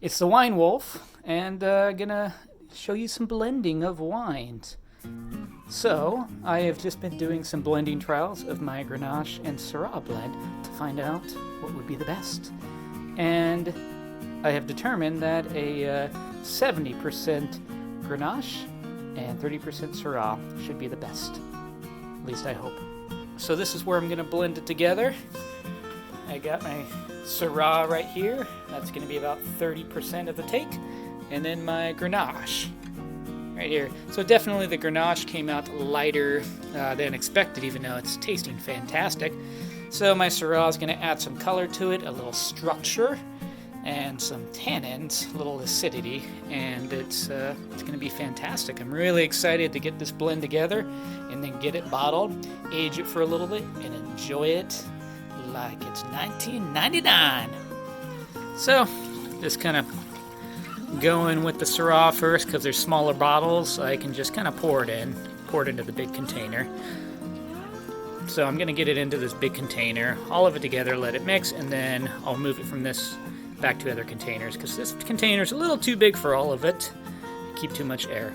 It's the Wine Wolf, and gonna show you some blending of wines. So, I have just been doing some blending trials of my Grenache and Syrah blend to find out what would be the best. And I have determined that a 70% Grenache and 30% Syrah should be the best. At least I hope. So this is where I'm gonna blend it together. I got my Syrah right here. That's going to be about 30% of the take. And then my Grenache right here. So definitely the Grenache came out lighter than expected, even though it's tasting fantastic. So my Syrah is going to add some color to it, a little structure, and some tannins, a little acidity, and it's going to be fantastic. I'm really excited to get this blend together and then get it bottled, age it for a little bit, and enjoy it like it's 1999. So, just kind of going with the Syrah first because there's smaller bottles. So I can just kind of pour it into the big container. So I'm going to get it into this big container, all of it together, let it mix, and then I'll move it from this back to other containers because this container's a little too big for all of it. Keep too much air.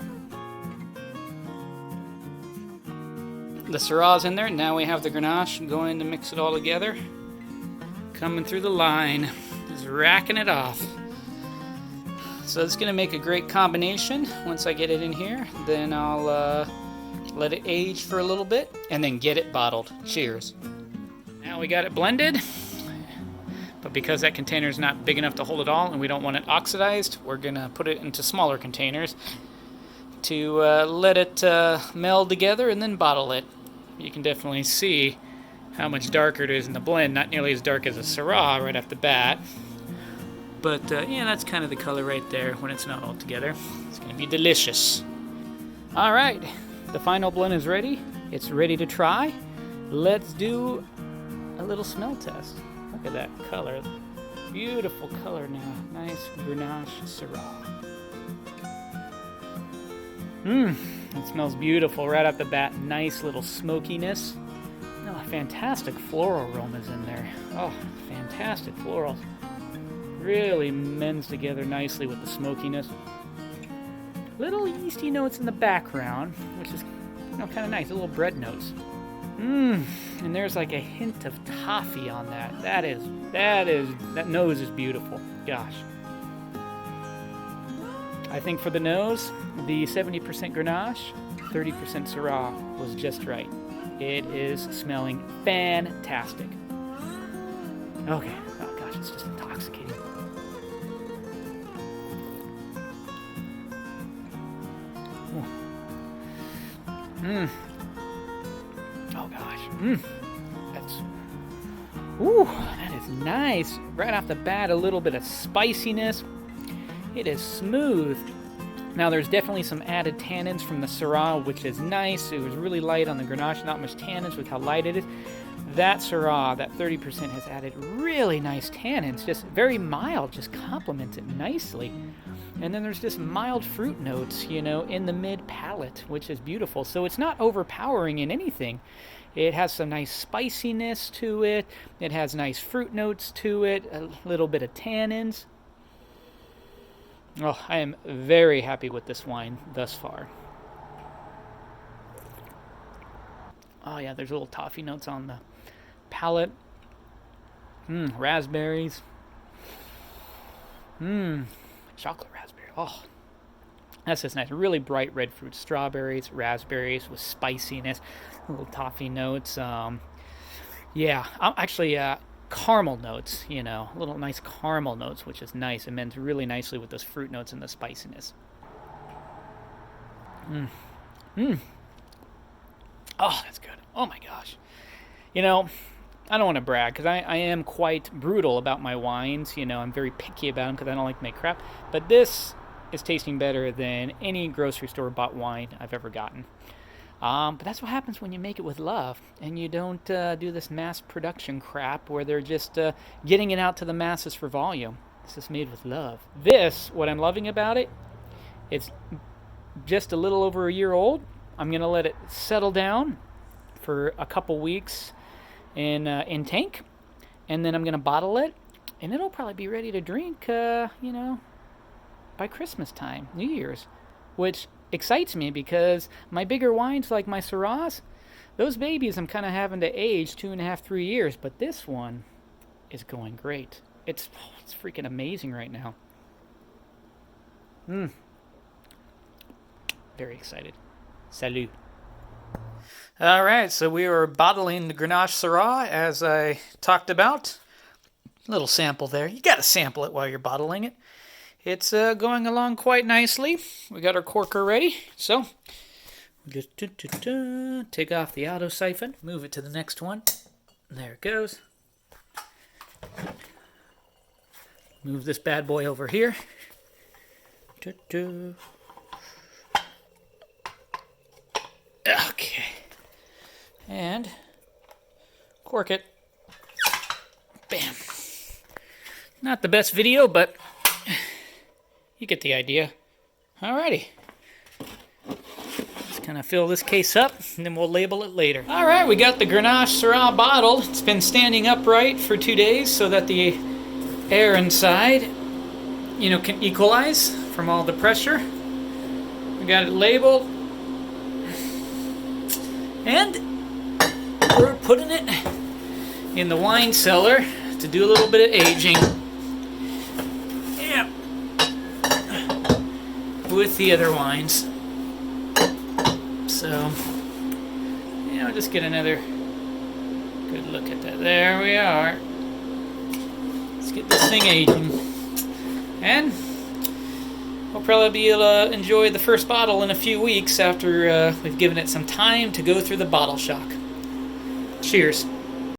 The Syrah's in there. Now we have the Grenache going to mix it all together. Coming through the line, just racking it off. So it's going to make a great combination. Once I get it in here, then I'll let it age for a little bit and then get it bottled. Cheers. Now we got it blended, but because that container is not big enough to hold it all and we don't want it oxidized, we're going to put it into smaller containers to let it meld together and then bottle it. You can definitely see how much darker it is in the blend. Not nearly as dark as a Syrah right off the bat. But yeah, that's kind of the color right there when it's not all together. It's going to be delicious. All right, the final blend is ready. It's ready to try. Let's do a little smell test. Look at that color. Beautiful color now. Nice Grenache Syrah. It smells beautiful right off the bat. Nice little smokiness. Oh, fantastic floral aromas in there. Oh, fantastic florals. Really mends together nicely with the smokiness. Little yeasty notes in the background, which is kind of nice. A little bread notes. And there's like a hint of toffee on that. That nose is beautiful. Gosh. I think for the nose, the 70% Grenache, 30% Syrah was just right. It is smelling fantastic. Okay. Oh gosh, it's just intoxicating. Oh gosh. That is nice. Right off the bat, a little bit of spiciness. It is smooth. Now there's definitely some added tannins from the Syrah, which is nice. It was really light on the Grenache, not much tannins with how light it is. That Syrah, that 30% has added really nice tannins, just very mild, just complements it nicely. And then there's just mild fruit notes, in the mid palate, which is beautiful. So it's not overpowering in anything. It has some nice spiciness to it. It has nice fruit notes to it, a little bit of tannins. Oh, I am very happy with this wine thus far. Oh yeah, there's little toffee notes on the palate. Raspberries. Chocolate raspberry. Oh, that's just nice. Really bright red fruit. Strawberries, raspberries with spiciness. Little toffee notes. Caramel notes, little nice caramel notes, which is nice. It mends really nicely with those fruit notes and the spiciness. Oh, that's good. Oh my gosh. I don't want to brag because I am quite brutal about my wines. I'm very picky about them because I don't like to make crap. But this is tasting better than any grocery store bought wine I've ever gotten. But that's what happens when you make it with love and you don't do this mass production crap where they're just getting it out to the masses for volume. This is made with love. What I'm loving about it, it's just a little over a year old. I'm going to let it settle down for a couple weeks in tank, and then I'm going to bottle it, and it'll probably be ready to drink, by Christmas time, New Year's, which excites me because my bigger wines like my Syrahs, those babies I'm kind of having to age 2.5, 3 years, but this one is going great. It's freaking amazing right now. Very excited. Salut. All right, so we were bottling the Grenache Syrah as I talked about. Little sample there. You got to sample it while you're bottling it. It's going along quite nicely. We got our corker ready, so just take off the auto siphon, move it to the next one. There it goes. Move this bad boy over here. Okay. And cork it. Bam. Not the best video, but you get the idea. Alrighty. Just kind of fill this case up, and then we'll label it later. Alright, we got the Grenache Syrah bottled. It's been standing upright for 2 days so that the air inside, can equalize from all the pressure. We got it labeled. And we're putting it in the wine cellar to do a little bit of aging. Yeah. With the other wines. So, just get another good look at that. There we are. Let's get this thing aging. And we'll probably be able to enjoy the first bottle in a few weeks after we've given it some time to go through the bottle shock. Cheers.